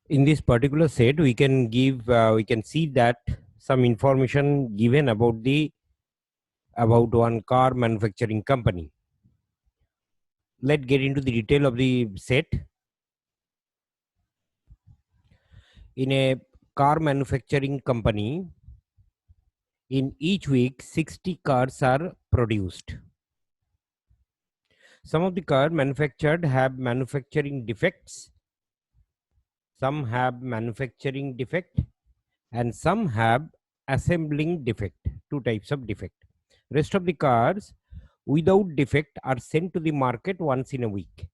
In this particular set, we can see that some information given about one car manufacturing company. Let's get into the detail of the set. In a car manufacturing company, in each week 60 cars are produced. Some of the car manufactured have manufacturing defects, some have manufacturing defect, and some have assembling defect. Two types of defect. Rest of the cars without defect are sent to the market once in a week.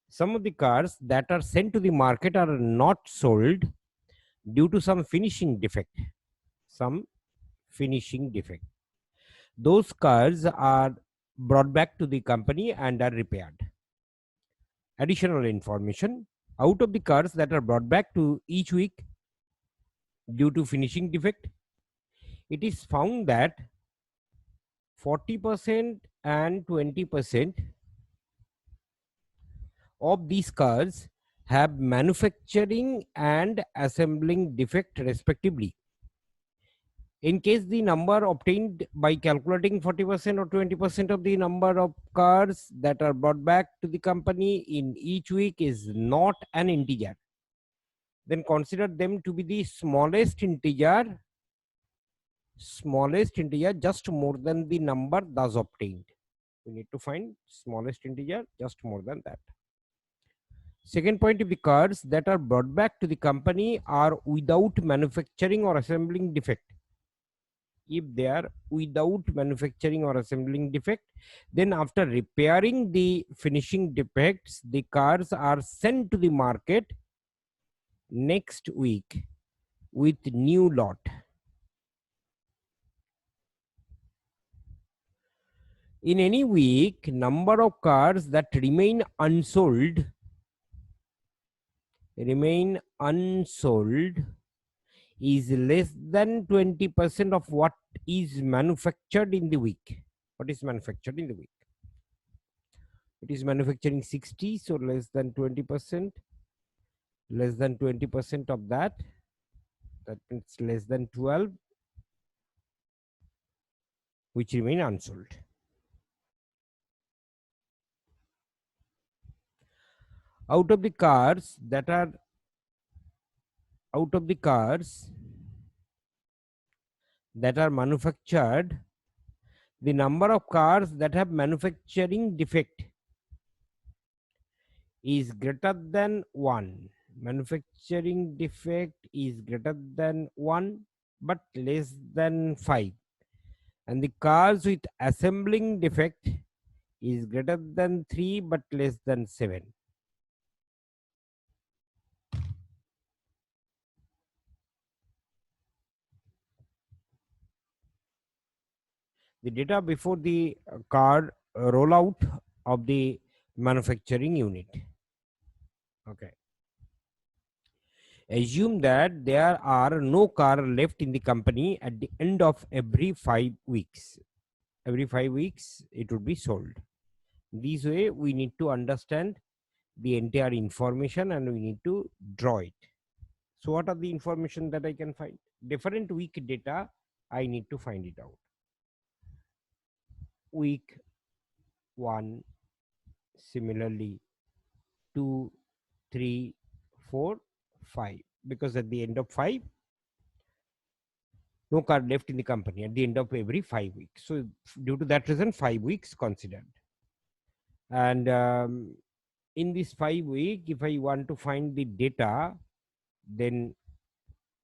Some of the cars that are sent to the market are not sold due to some finishing defect. Some finishing defect. Those cars are brought back to the company and are repaired. Additional information: out of the cars that are brought back to each week due to finishing defect, it is found that 40% and 20% of these cars have manufacturing and assembling defect respectively. In case the number obtained by calculating 40% or 20% of the number of cars that are brought back to the company in each week is not an integer, then consider them to be the smallest integer just more than the number thus obtained. We need to find smallest integer just more than that. Second point, if the cars that are brought back to the company are without manufacturing or assembling defect, if they are without manufacturing or assembling defect, then after repairing the finishing defects, the cars are sent to the market next week with new lot. In any week, number of cars that remain unsold is less than 20% of what is manufactured in the week. What is manufactured in the week? It is manufacturing 60, so less than 20%. Less than 20% of that means less than 12, which remain unsold. Out of the cars that are manufactured, the number of cars that have manufacturing defect is greater than 1. Manufacturing defect is greater than 1 but less than 5, and the cars with assembling defect is greater than 3 but less than 7. The data before the car rollout of the manufacturing unit. Okay. Assume that there are no car left in the company at the end of every 5 weeks. Every 5 weeks it would be sold. This way we need to understand the entire information and we need to draw it. So what are the information that I can find? Different week data, I need to find it out. Week 1, similarly 2, 3, 4, 5, because at the end of 5, no car left in the company at the end of every 5 weeks. So due to that reason, 5 weeks considered. And in this 5 week, if I want to find the data, then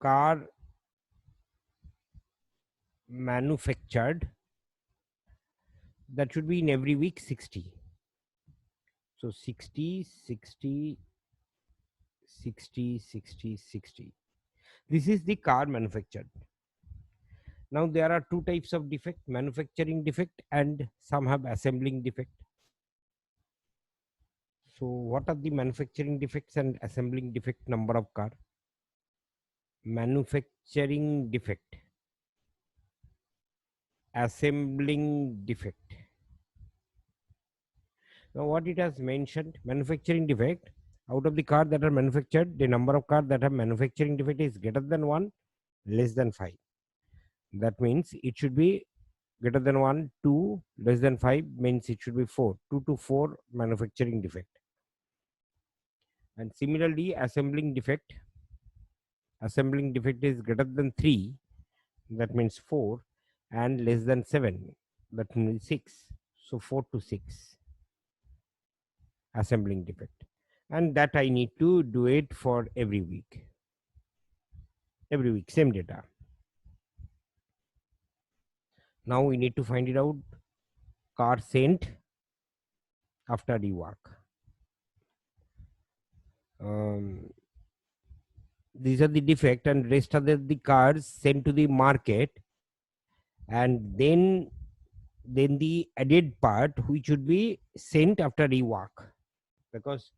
car manufactured, that should be in every week 60. So 60, 60, 60, 60, 60. This is the car manufactured. Now there are two types of defect: manufacturing defect and some have assembling defect. So what are the manufacturing defects and assembling defect number of car? Manufacturing defect, assembling defect. Now what it has mentioned, manufacturing defect, Out of the cars that are manufactured, the number of cars that have manufacturing defect is greater than 1, less than 5. That means it should be greater than 1, 2, less than 5 means it should be 4. 2 to 4 manufacturing defect. And similarly, assembling defect is greater than 3, that means 4, and less than 7, that means 6. So 4 to 6 assembling defect. And that I need to do it for every week. Every week, same data. Now we need to find it out. Car sent after rework. These are the defect, and rest of the cars sent to the market, and then the added part which would be sent after rework, because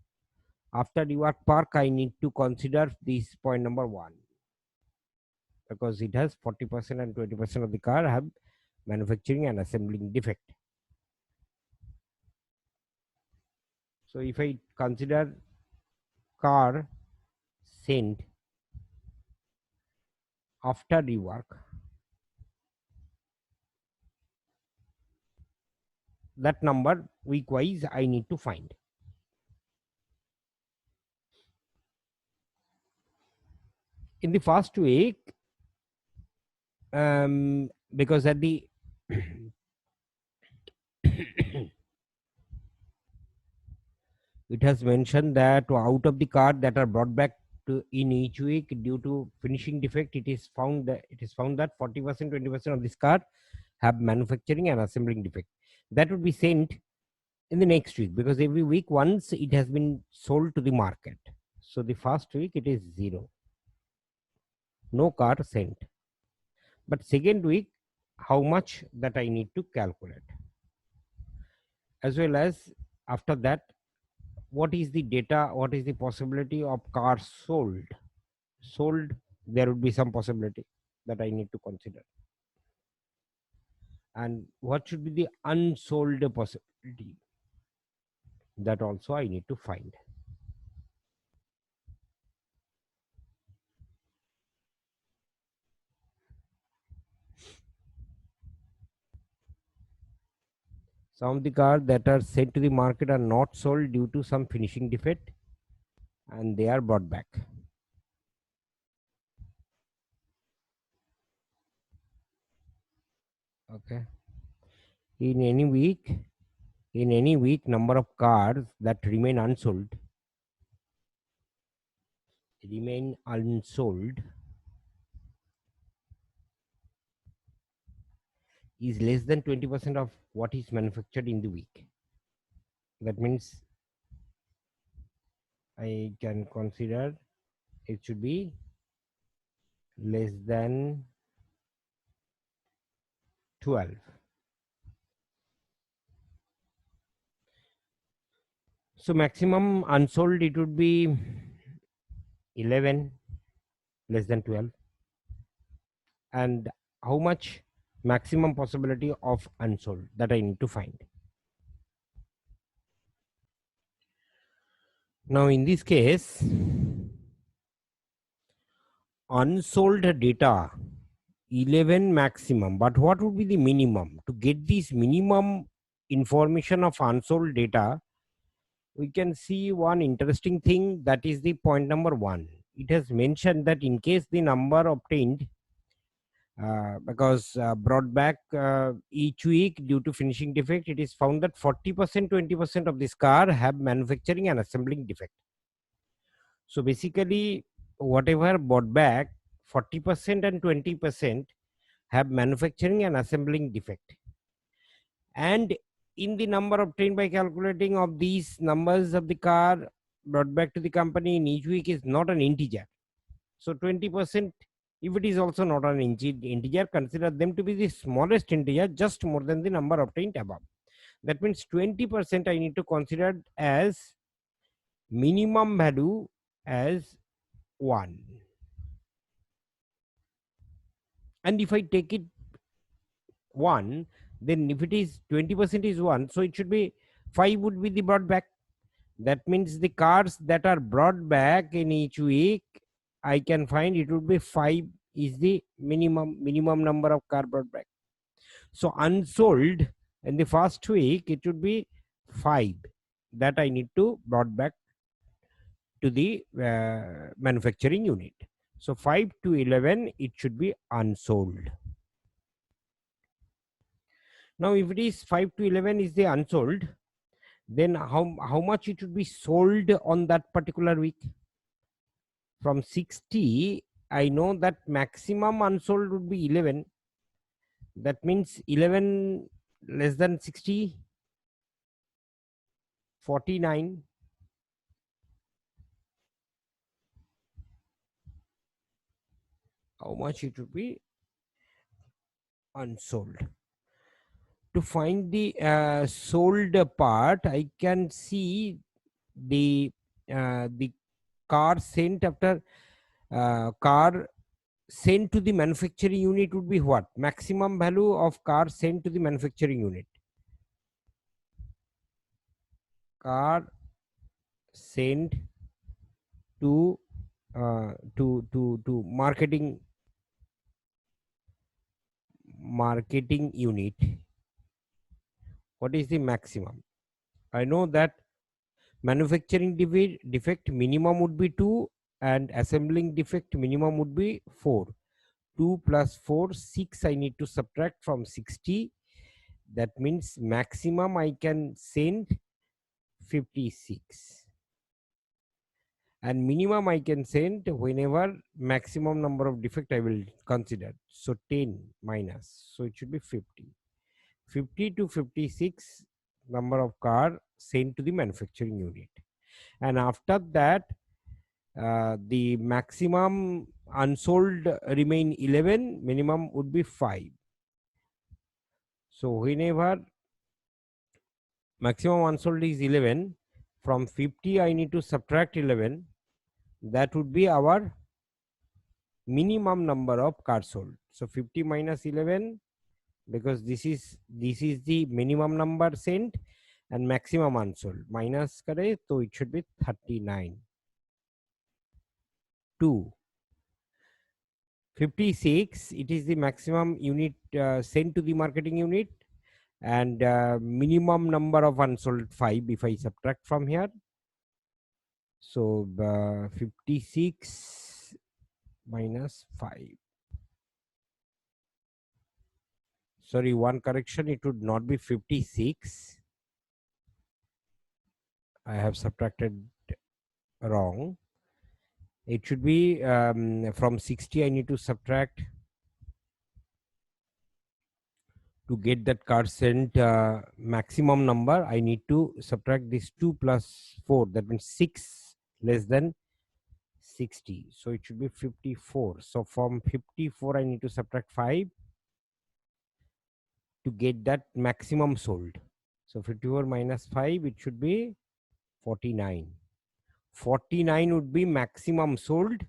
after rework park I need to consider this point number 1, because it has 40% and 20% of the car have manufacturing and assembling defect. So if I consider car sent after rework, that number week wise I need to find. In the first week, because at the it has mentioned that out of the car that are brought back to in each week due to finishing defect, it is found that 40%, 20% of this car have manufacturing and assembling defect. That would be sent in the next week, because every week once it has been sold to the market. So the first week it is 0, no car sent. But second week, how much, that I need to calculate, as well as after that what is the data, what is the possibility of cars sold. There would be some possibility that I need to consider, and what should be the unsold possibility, that also I need to find. Some of the cars that are sent to the market are not sold due to some finishing defect, and they are brought back. Okay. In any week, number of cars that remain unsold is less than 20% of what is manufactured in the week. That means I can consider it should be less than 12. So maximum unsold, it would be 11, less than 12. And how much maximum possibility of unsold, that I need to find. Now in this case, unsold data 11 maximum, but what would be the minimum? To get this minimum information of unsold data, we can see one interesting thing, that is the point number 1. It has mentioned that in case the number obtained because brought back each week due to finishing defect, it is found that 40%, 20% of this car have manufacturing and assembling defect. So basically, whatever brought back, 40% and 20% have manufacturing and assembling defect. And in the number obtained by calculating of these numbers of the car brought back to the company in each week is not an integer. So 20%, if it is also not an integer, consider them to be the smallest integer, just more than the number obtained above. That means 20% I need to consider as minimum value as 1. And if I take it 1, then if it is 20% is 1, so it should be 5 would be the brought back. That means the cars that are brought back in each week, I can find it would be 5 is the minimum number of car brought back. So unsold in the first week, it would be 5 that I need to brought back to the manufacturing unit. So 5 to 11, it should be unsold. Now, if it is 5 to 11 is the unsold, then how much it should be sold on that particular week? From 60, I know that maximum unsold would be 11. That means 11 less than 60, 49. How much it would be unsold? To find the sold part, I can see the car sent after car sent to the manufacturing unit would be what? Maximum value of car sent to the manufacturing unit. Car sent to marketing unit. What is the maximum? I know that manufacturing defect minimum would be 2 and assembling defect minimum would be 4. 2 plus 4, 6 I need to subtract from 60. That means maximum I can send 56. And minimum I can send whenever maximum number of defect I will consider. So 10 minus. So it should be 50. 50 to 56 number of car sent to the manufacturing unit. And after that, the maximum unsold remain 11, minimum would be 5. So whenever maximum unsold is 11, from 50 I need to subtract 11. That would be our minimum number of cars sold. So 50 minus 11, because this is the minimum number sent and maximum unsold, minus kare, so it should be 39. 2. 56, it is the maximum unit sent to the marketing unit, and minimum number of unsold 5 if I subtract from here. So 56 minus 5. Sorry, one correction, it would not be 56. I have subtracted wrong. It should be from 60 I need to subtract to get that card sent maximum number. I need to subtract this 2 plus 4, that means 6 less than 60. So it should be 54. So from 54 I need to subtract 5 to get that maximum sold. So 54 minus 5, it should be 49. 49 would be maximum sold.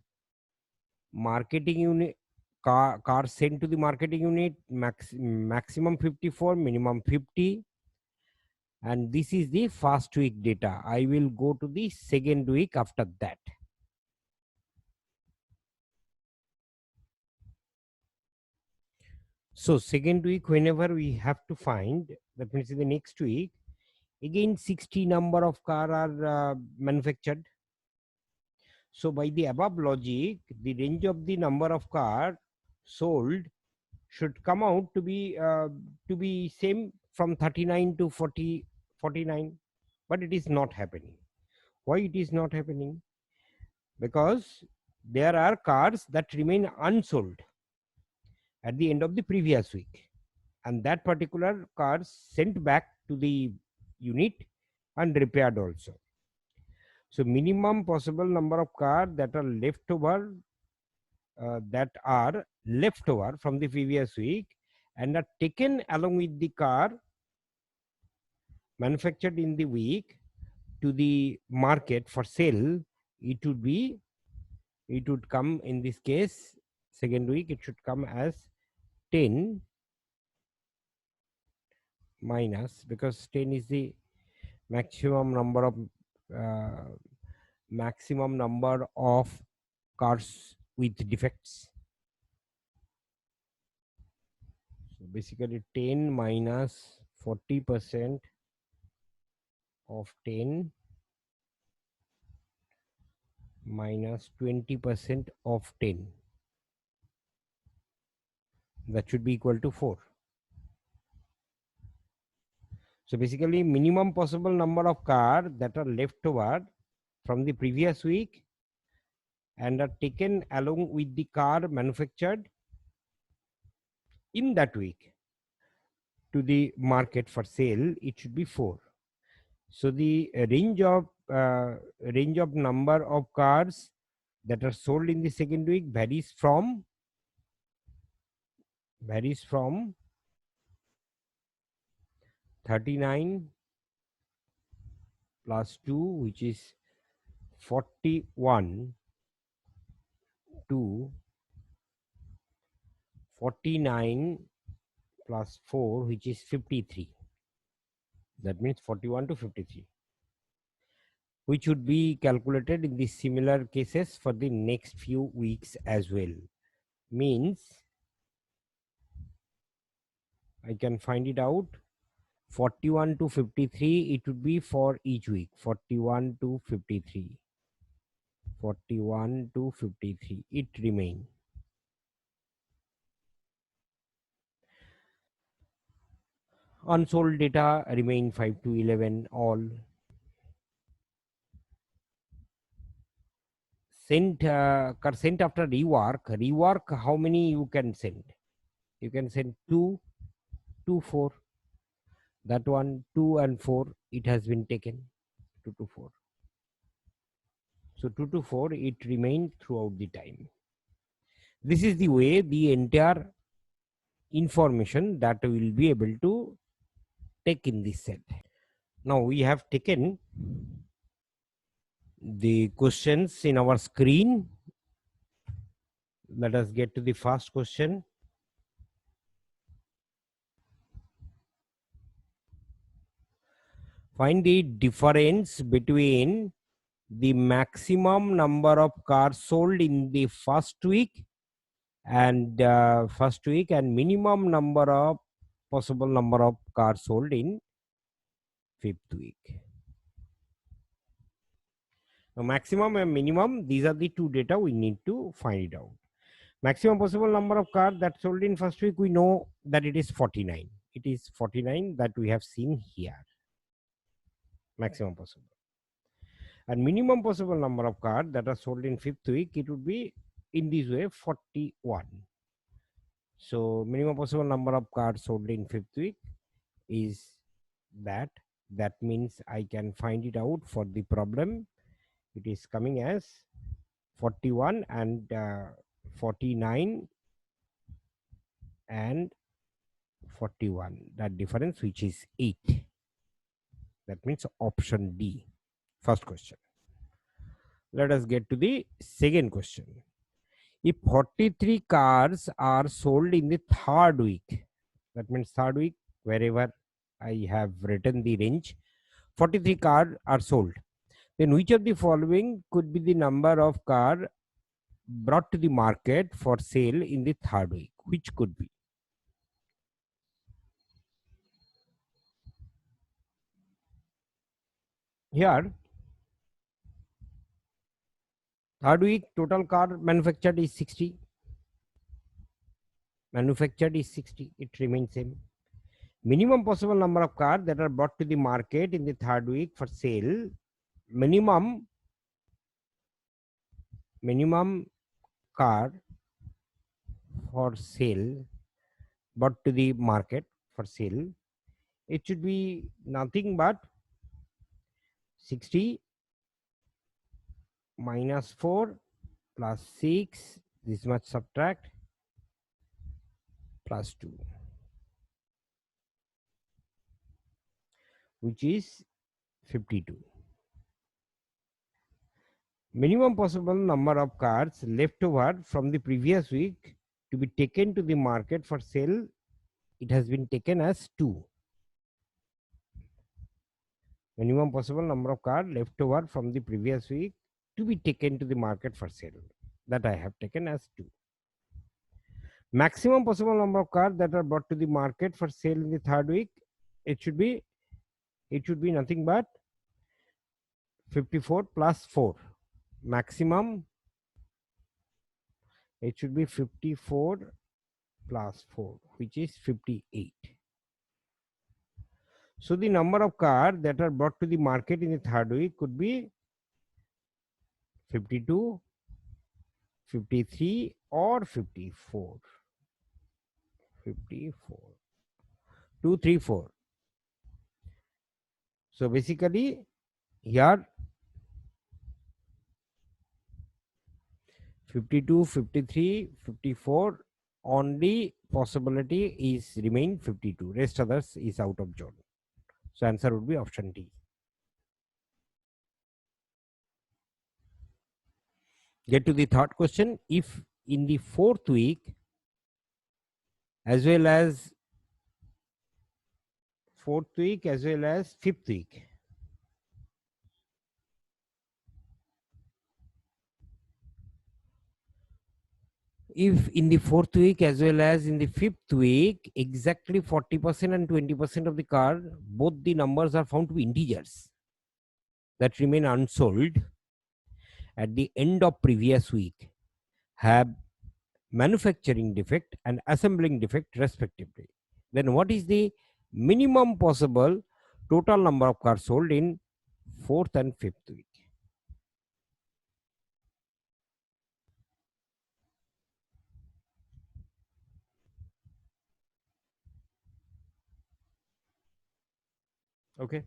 Marketing unit, car sent to the marketing unit, maximum 54, minimum 50. And this is the first week data. I will go to the second week after that. So second week, whenever we have to find, that means in the next week, again 60 number of car are manufactured. So by the above logic, the range of the number of car sold should come out to be same from 39 to 40, 49, but it is not happening. Why it is not happening? Because there are cars that remain unsold at the end of the previous week, and that particular car sent back to the unit and repaired also. So minimum possible number of cars that are left over from the previous week and are taken along with the car manufactured in the week to the market for sale, it would come in this case, second week, it should come as 10 minus, because 10 is the maximum number of maximum number of cars with defects. So basically 10 minus 40% of 10 minus 20% of 10. That should be equal to 4. So basically minimum possible number of cars that are left over from the previous week and are taken along with the car manufactured in that week to the market for sale, it should be 4. So the range of number of cars that are sold in the second week varies from 39 plus 2, which is 41, to 49 plus 4, which is 53. That means 41 to 53, which would be calculated in the similar cases for the next few weeks as well. Means I can find it out. 41 to 53, it would be for each week. 41 to 53. 41 to 53, it remain. Unsold data remain 5 to 11 all. Sent after rework, how many you can send? You can send 2, 2, 4. That one 2 and 4, it has been taken. 2 to 4. So 2 to 4, it remained throughout the time. This is the way the entire information that we will be able to take in this set. Now we have taken the questions in our screen. Let us get to the first question. Find the difference between the maximum number of cars sold in the first week and minimum number of possible number of cars sold in fifth week. Now, maximum and minimum, these are the two data we need to find it out. Maximum possible number of cars that sold in first week, we know that it is 49. It is 49 that we have seen here. Maximum possible. And minimum possible number of cars that are sold in fifth week, it would be in this way 41. So minimum possible number of cars sold in fifth week is that. That means I can find it out for the problem. It is coming as 41 and 49 and 41. That difference, which is 8. That means option D. First question. Let us get to the second question. If 43 cars are sold in the third week, that means third week, wherever I have written the range, 43 cars are sold. Then which of the following could be the number of cars brought to the market for sale in the third week? Which could be? Here, third week total car manufactured is 60. Manufactured is 60. It remains same. Minimum possible number of cars that are brought to the market in the third week for sale. Minimum car for sale brought to the market for sale. It should be nothing but 60 minus 4 plus 6, this much subtract, plus 2, which is 52. Minimum possible number of cars left over from the previous week to be taken to the market for sale, it has been taken as 2. Minimum possible number of cards left over from the previous week to be taken to the market for sale. That I have taken as 2. Maximum possible number of cards that are brought to the market for sale in the third week, it should be nothing but 54 plus 4. Maximum, it should be 54 plus 4, which is 58. So the number of cards that are brought to the market in the third week could be 52, 53 or 54. 54. 2, 3, 4. So basically here 52, 53, 54, only possibility is remain 52. Rest others is out of zone. So answer would be option D. Get to the third question. If in the fourth week as well as fifth week, if in the fourth week as well as in the fifth week exactly 40% and 20% of the card, both the numbers are found to be integers that remain unsold at the end of previous week, have manufacturing defect and assembling defect respectively, then what is the minimum possible total number of cars sold in fourth and fifth week? Okay,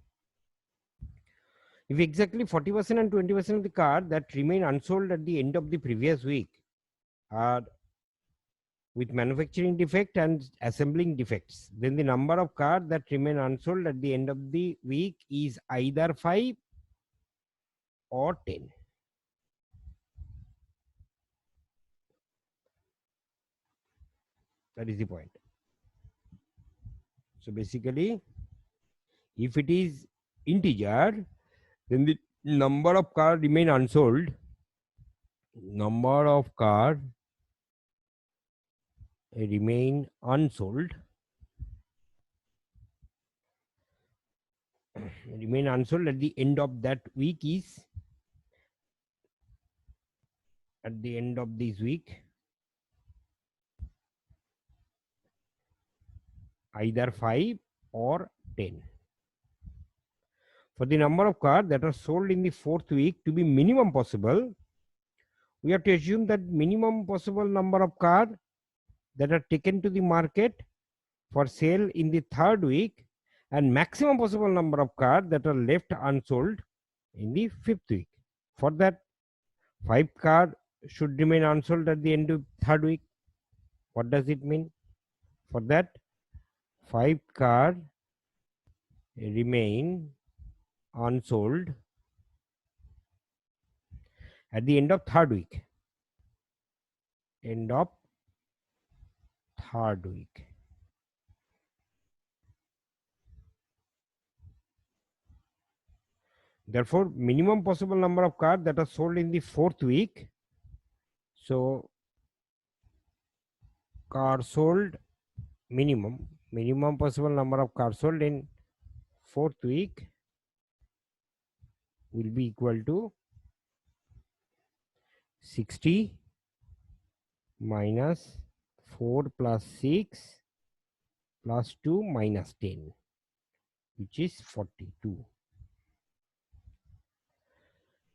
if exactly 40% and 20% of the cars that remain unsold at the end of the previous week are with manufacturing defect and assembling defects, then the number of cars that remain unsold at the end of the week is either 5 or 10. That is the point. So basically, if it is integer, then the number of cars remain unsold. Number of cars remain unsold. Remain unsold at the end of that week is, at the end of this week, either 5 or 10. For the number of cars that are sold in the fourth week to be minimum possible, we have to assume that minimum possible number of cars that are taken to the market for sale in the third week and maximum possible number of cars that are left unsold in the fifth week. For that, 5 cars should remain unsold at the end of third week. What does it mean? For that, 5 cars remain unsold at the end of third week. End of third week. Therefore, minimum possible number of cars that are sold in the fourth week. So, car sold minimum possible number of cars sold in fourth week will be equal to 60 minus 4 plus 6 plus 2 minus 10, which is 42.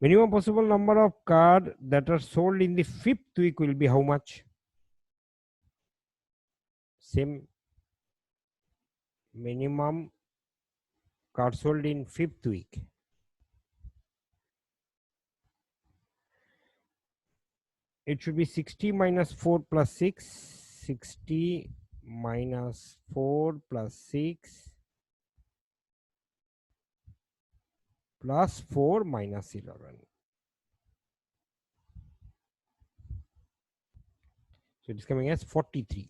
Minimum possible number of cars that are sold in the fifth week will be how much? Same. Minimum cars sold in fifth week. It should be 60 minus 4 plus 6. 60 minus 4 plus 6 plus 4 minus 11. So it is coming as 43.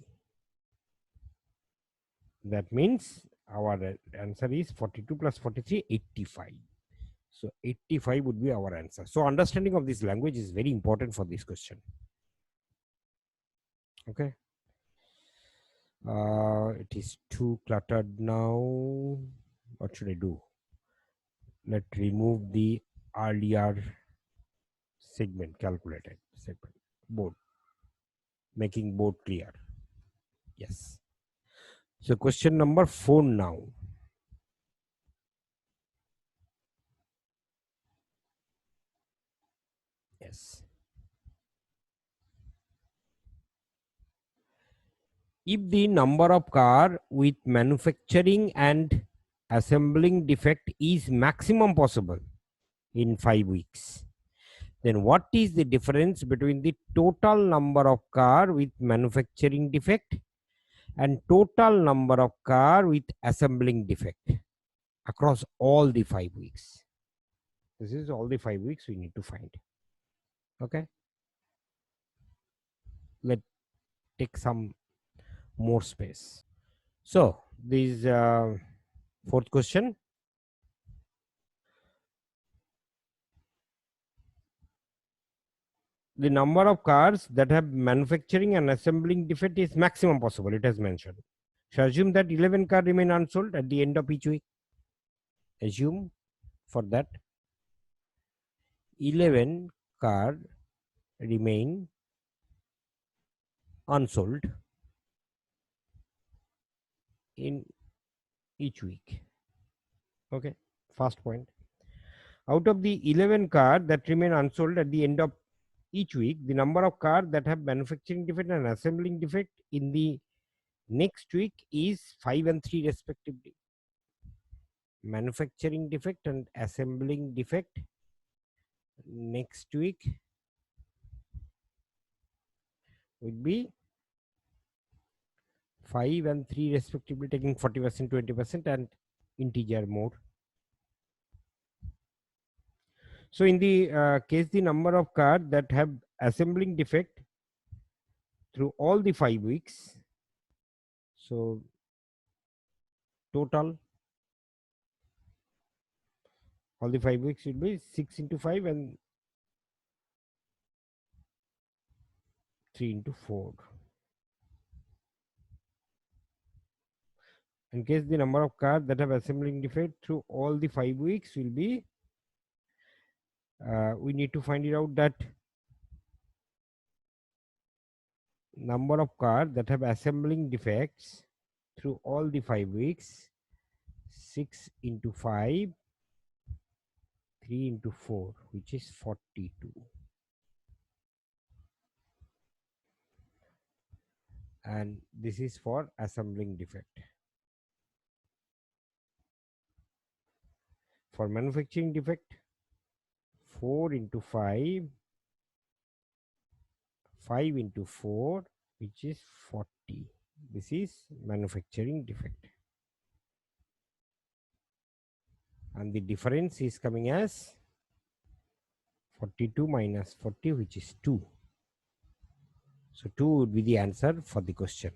That means Our answer is 42 plus 43, 85. So 85 would be our answer. So understanding of this language is very important for this question. Okay. It is too cluttered now. What should I do? Let's remove the earlier segment, calculated segment, board, making board clear. Yes. So question number 4 now. Yes. If the number of car with manufacturing and assembling defect is maximum possible in 5 weeks, then what is the difference between the total number of car with manufacturing defect and total number of car with assembling defect across all the 5 weeks? This is all the 5 weeks we need to find. Okay. Let's take some more space. So this fourth question. The number of cars that have manufacturing and assembling defect is maximum possible, it has mentioned. So assume that 11 cars remain unsold at the end of each week. Assume for that 11 cars remain unsold in each week. Okay, first point. Out of the 11 cars that remain unsold at the end of each week, the number of cars that have manufacturing defect and assembling defect in the next week is 5 and 3 respectively. Manufacturing defect and assembling defect next week would be 5 and 3 respectively, taking 40%, 20% and integer more. So in the case the number of cars that have assembling defect through all the 5 weeks, so total all the 5 weeks will be 6 into 5 and 3 into 4. In case the number of cars that have assembling defect through all the 5 weeks will be, we need to find it out that number of cars that have assembling defects through all the 5 weeks, 6 into 5, 3 into 4, which is 42. And this is for assembling defect. For manufacturing defect, 4 into 5, 5 into 4, which is 40. This is manufacturing defect. And the difference is coming as 42 minus 40, which is 2. So 2 would be the answer for the question.